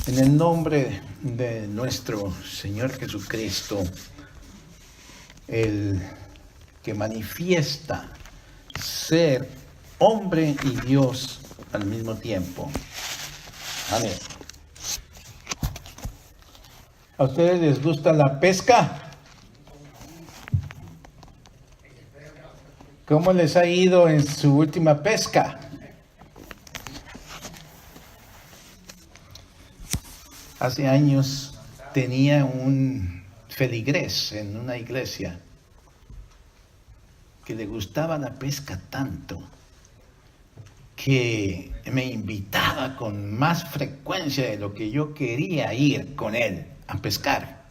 En el nombre de nuestro Señor Jesucristo, el que manifiesta ser hombre y Dios al mismo tiempo. Amén. ¿A ustedes les gusta la pesca? ¿Cómo les ha ido en su última pesca? Hace años tenía un feligrés en una iglesia que le gustaba la pesca tanto que me invitaba con más frecuencia de lo que yo quería ir con él a pescar.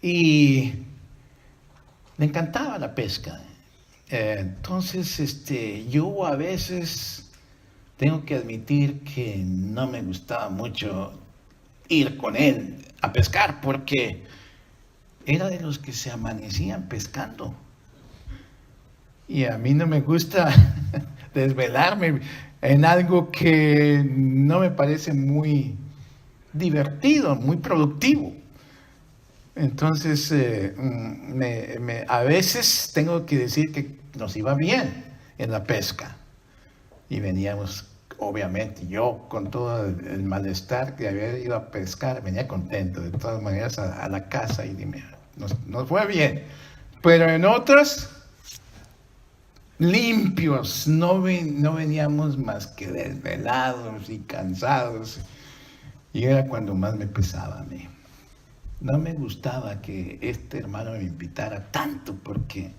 Y le encantaba la pesca. Entonces, yo a veces tengo que admitir que no me gustaba mucho ir con él a pescar porque era de los que se amanecían pescando. Y a mí no me gusta desvelarme en algo que no me parece muy divertido, muy productivo. Entonces, a veces tengo que decir que nos iba bien en la pesca. Y veníamos, obviamente, yo con todo el malestar de haber ido a pescar, venía contento de todas maneras a la casa y dime, nos fue bien. Pero en otras, limpios, no veníamos más que desvelados y cansados. Y era cuando más me pesaba a mí. No me gustaba que este hermano me invitara tanto porque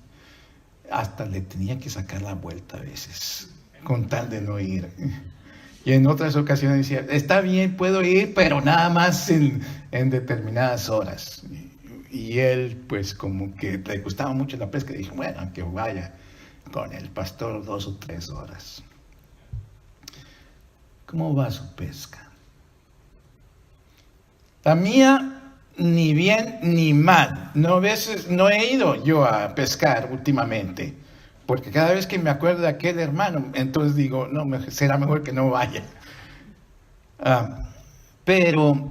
hasta le tenía que sacar la vuelta a veces, con tal de no ir. Y en otras ocasiones decía, está bien, puedo ir, pero nada más en determinadas horas. Y él, pues como que le gustaba mucho la pesca, dijo, bueno, que vaya con el pastor 2 o 3 horas. ¿Cómo va su pesca? La mía, ni bien ni mal. No he ido yo a pescar últimamente, porque cada vez que me acuerdo de aquel hermano, entonces digo, no, será mejor que no vaya. Pero,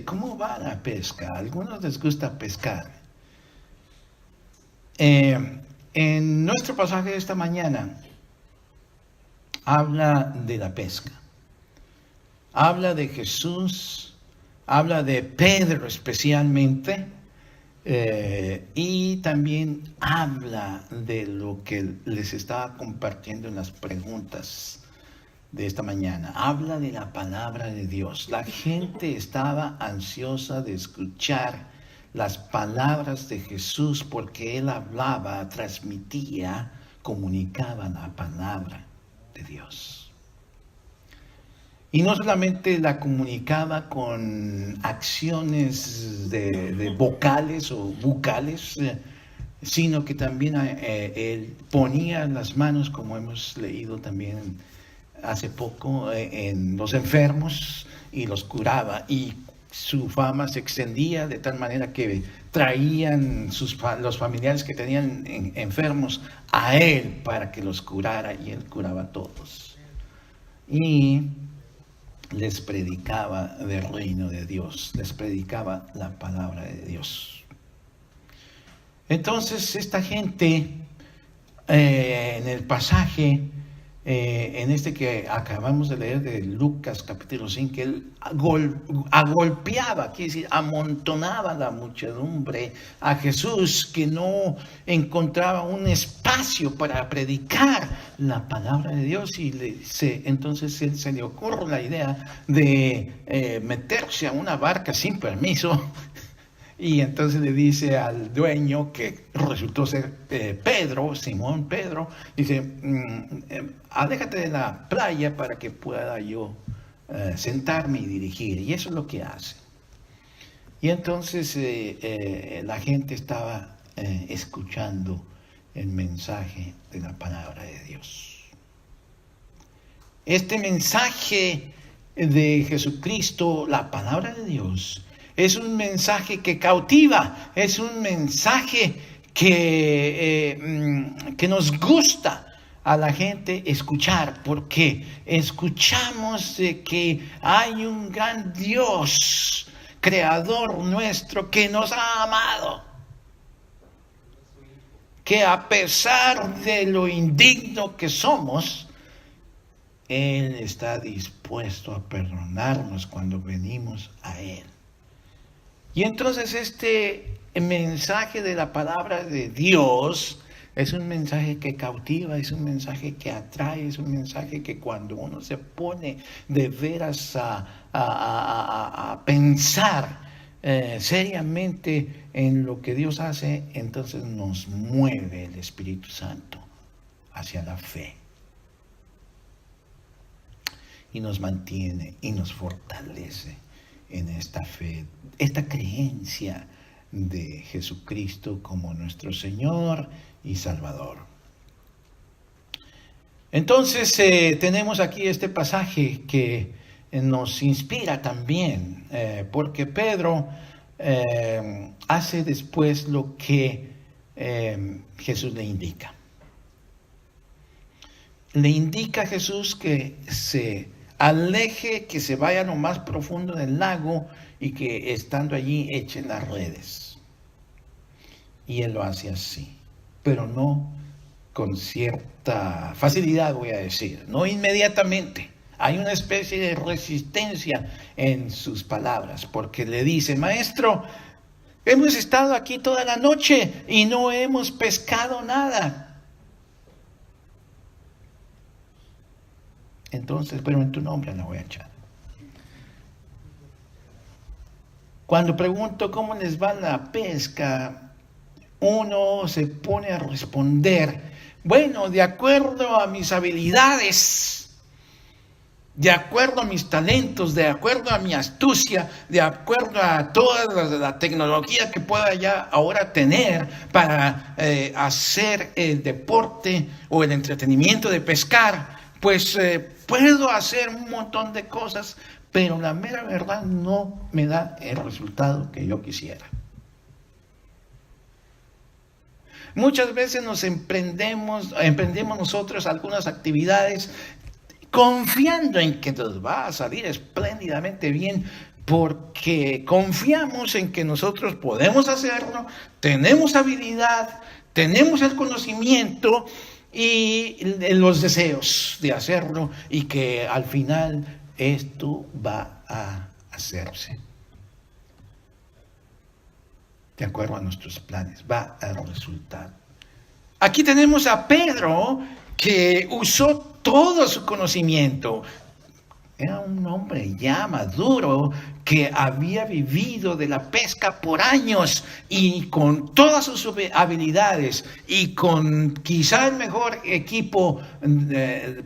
¿cómo va la pesca? A algunos les gusta pescar. En nuestro pasaje de esta mañana, habla de la pesca. Habla de Jesús, habla de Pedro especialmente, y también habla de lo que les estaba compartiendo en las preguntas de esta mañana. Habla de la palabra de Dios. La gente estaba ansiosa de escuchar las palabras de Jesús porque Él hablaba, transmitía, comunicaba la palabra de Dios. Y no solamente la comunicaba con acciones de vocales o bucales, sino que también él ponía las manos, como hemos leído también hace poco, en los enfermos y los curaba. Y su fama se extendía de tal manera que traían los familiares que tenían enfermos a él para que los curara, y él curaba a todos. Y les predicaba del reino de Dios, les predicaba la palabra de Dios. Entonces esta gente, en el pasaje, en que acabamos de leer de Lucas capítulo 5, él agolpeaba, quiere decir, amontonaba la muchedumbre a Jesús, que no encontraba un espacio para predicar la palabra de Dios, y entonces él se le ocurre la idea de meterse a una barca sin permiso. Y entonces le dice al dueño, que resultó ser Simón Pedro, dice, aléjate de la playa para que pueda yo sentarme y dirigir. Y eso es lo que hace. Y entonces la gente estaba escuchando el mensaje de la palabra de Dios. Este mensaje de Jesucristo, la palabra de Dios, es un mensaje que cautiva, es un mensaje que nos gusta. a la gente escuchar, porque escuchamos de que hay un gran Dios, creador nuestro, que nos ha amado, que a pesar de lo indigno que somos, Él está dispuesto a perdonarnos cuando venimos a Él. Y entonces este mensaje de la palabra de Dios es un mensaje que cautiva, es un mensaje que atrae, es un mensaje que cuando uno se pone de veras a pensar seriamente en lo que Dios hace, entonces nos mueve el Espíritu Santo hacia la fe. Y nos mantiene y nos fortalece en esta fe, esta creencia de Jesucristo como nuestro Señor y Salvador. Entonces tenemos aquí este pasaje que nos inspira también, porque Pedro hace después lo que Jesús le indica. Le indica a Jesús que se aleje, que se vaya a lo más profundo del lago y que estando allí echen las redes. Y él lo hace así, pero no con cierta facilidad, voy a decir, no inmediatamente. Hay una especie de resistencia en sus palabras, porque le dice: maestro, hemos estado aquí toda la noche y no hemos pescado nada. Entonces, pero en tu nombre la voy a echar. Cuando pregunto cómo les va la pesca, uno se pone a responder: bueno, de acuerdo a mis habilidades, de acuerdo a mis talentos, de acuerdo a mi astucia, de acuerdo a toda la tecnología que pueda ya ahora tener para hacer el deporte o el entretenimiento de pescar, pues puedo hacer un montón de cosas, pero la mera verdad no me da el resultado que yo quisiera. Muchas veces emprendemos nosotros algunas actividades confiando en que nos va a salir espléndidamente bien, porque confiamos en que nosotros podemos hacerlo, tenemos habilidad, tenemos el conocimiento y los deseos de hacerlo, y que al final esto va a hacerse de acuerdo a nuestros planes, va a resultar. Aquí tenemos a Pedro, que usó todo su conocimiento. Era un hombre ya maduro que había vivido de la pesca por años, y con todas sus habilidades y con quizá el mejor equipo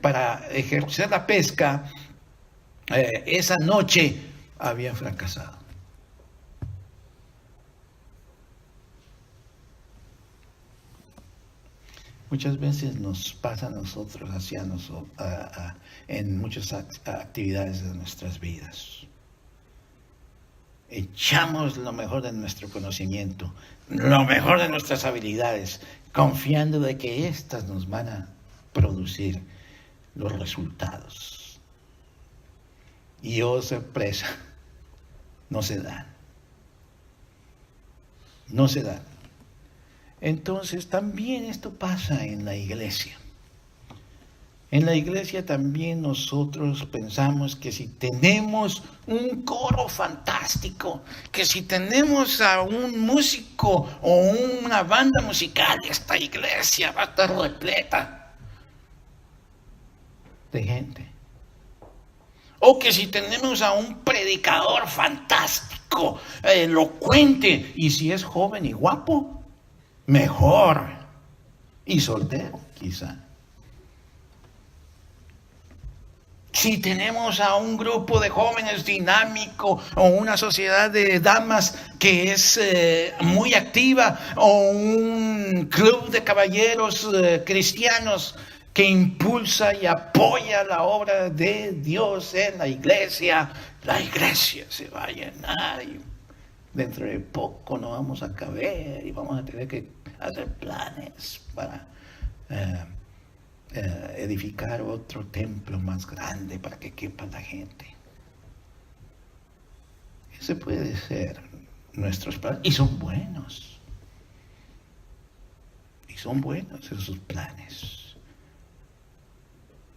para ejercer la pesca, esa noche había fracasado. Muchas veces nos pasa a nosotros, en muchas actividades de nuestras vidas. Echamos lo mejor de nuestro conocimiento, lo mejor de nuestras habilidades, confiando de que éstas nos van a producir los resultados. Y oh sorpresa, no se dan. No se dan. Entonces también esto pasa en la iglesia. En la iglesia también nosotros pensamos que si tenemos un coro fantástico, que si tenemos a un músico o una banda musical, esta iglesia va a estar repleta de gente. O que si tenemos a un predicador fantástico, elocuente, y si es joven y guapo, mejor, y soltero quizá. Si tenemos a un grupo de jóvenes dinámico, o una sociedad de damas que es muy activa, o un club de caballeros cristianos que impulsa y apoya la obra de Dios en la iglesia se va a llenar, y dentro de poco no vamos a caber y vamos a tener que hacer planes para edificar otro templo más grande para que quepa la gente. Ese puede ser nuestros planes. Y son buenos. Y son buenos esos planes.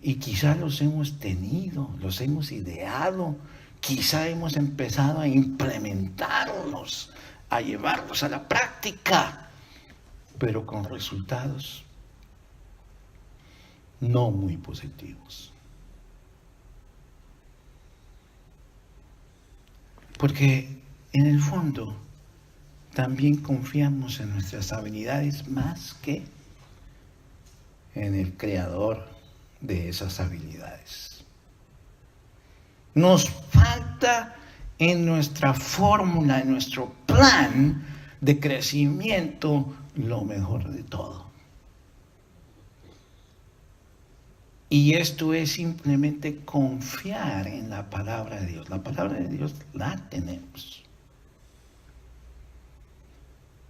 Y quizá los hemos tenido, los hemos ideado, quizá hemos empezado a implementarlos, a llevarlos a la práctica, pero con resultados no muy positivos. Porque en el fondo también confiamos en nuestras habilidades más que en el creador de esas habilidades. Nos falta en nuestra fórmula, en nuestro plan de crecimiento, lo mejor de todo. Y esto es simplemente confiar en la palabra de Dios. La palabra de Dios la tenemos.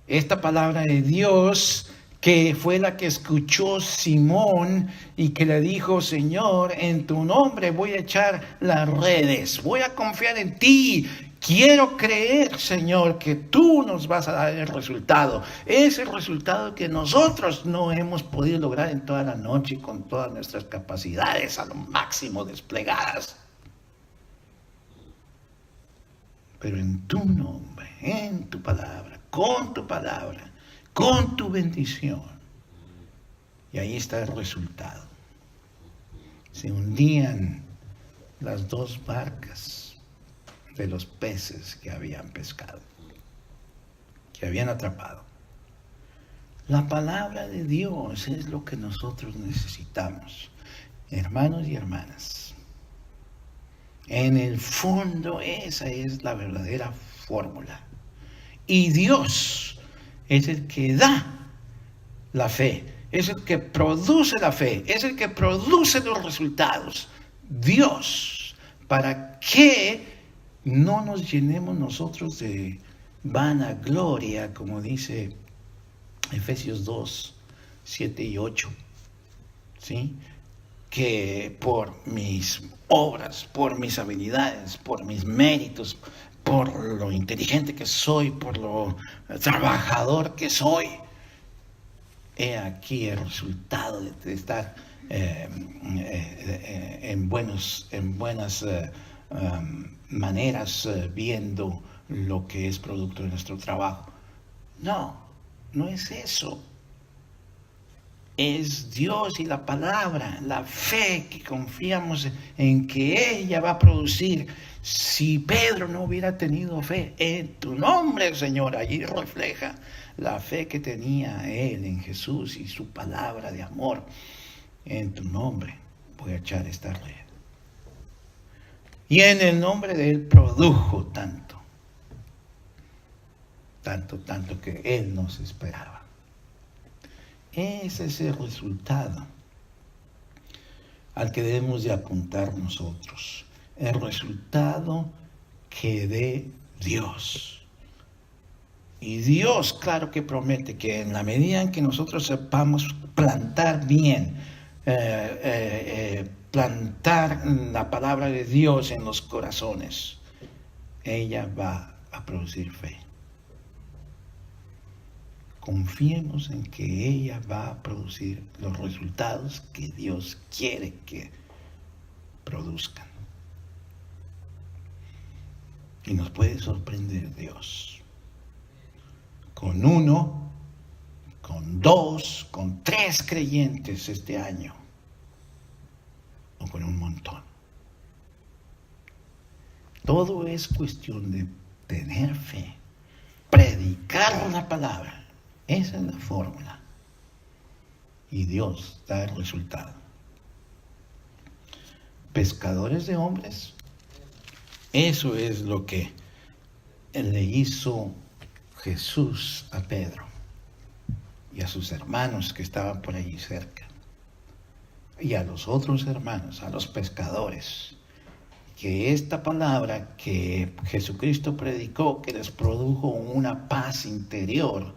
Esta palabra de Dios, que fue la que escuchó Simón y que le dijo: Señor, en tu nombre voy a echar las redes, voy a confiar en ti. Quiero creer, Señor, que tú nos vas a dar el resultado. Ese resultado que nosotros no hemos podido lograr en toda la noche con todas nuestras capacidades a lo máximo desplegadas. Pero en tu nombre, en tu palabra, con tu bendición. Y ahí está el resultado. Se hundían las dos barcas de los peces que habían pescado, que habían atrapado. La palabra de Dios es lo que nosotros necesitamos, hermanos y hermanas. En el fondo esa es la verdadera fórmula. Y Dios es el que da la fe, es el que produce la fe, es el que produce los resultados. Dios, ¿para qué no nos llenemos nosotros de vanagloria, como dice Efesios 2, 7 y 8? ¿Sí? Que por mis obras, por mis habilidades, por mis méritos, por lo inteligente que soy, por lo trabajador que soy, he aquí el resultado de estar en buenas maneras viendo lo que es producto de nuestro trabajo. No es eso. Es Dios y la palabra, la fe que confiamos en que ella va a producir. Si Pedro no hubiera tenido fe, en tu nombre, Señor, allí refleja la fe que tenía él en Jesús y su palabra de amor. En tu nombre voy a echar esta red. Y en el nombre de él produjo tanto que él nos esperaba. Ese es el resultado al que debemos de apuntar nosotros. El resultado que dé Dios. Y Dios, claro que promete que en la medida en que nosotros sepamos plantar bien, plantar la palabra de Dios en los corazones, ella va a producir fe. Confiemos en que ella va a producir los resultados que Dios quiere que produzcan. Y nos puede sorprender Dios. Con 1, con 2, con 3 creyentes este año. O con un montón. Todo es cuestión de tener fe. Predicar la palabra. Esa es la fórmula. Y Dios da el resultado. Pescadores de hombres. Eso es lo que le hizo Jesús a Pedro y a sus hermanos que estaban por allí cerca. Y a los otros hermanos, a los pescadores. Que esta palabra que Jesucristo predicó, que les produjo una paz interior,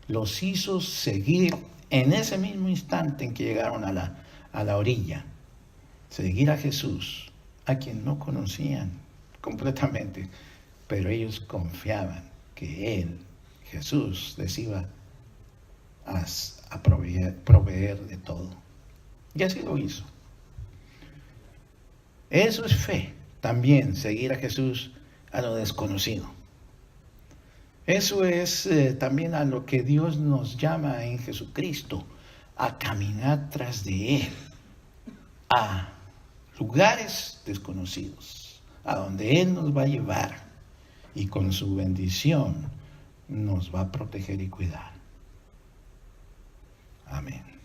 los hizo seguir en ese mismo instante en que llegaron a a la orilla, seguir a Jesús, a quien no conocían completamente, pero ellos confiaban que Él, Jesús, les iba a proveer de todo. Y así lo hizo. Eso es fe, también seguir a Jesús a lo desconocido. Eso es también a lo que Dios nos llama en Jesucristo, a caminar tras de Él, a lugares desconocidos, a donde Él nos va a llevar y con su bendición nos va a proteger y cuidar. Amén.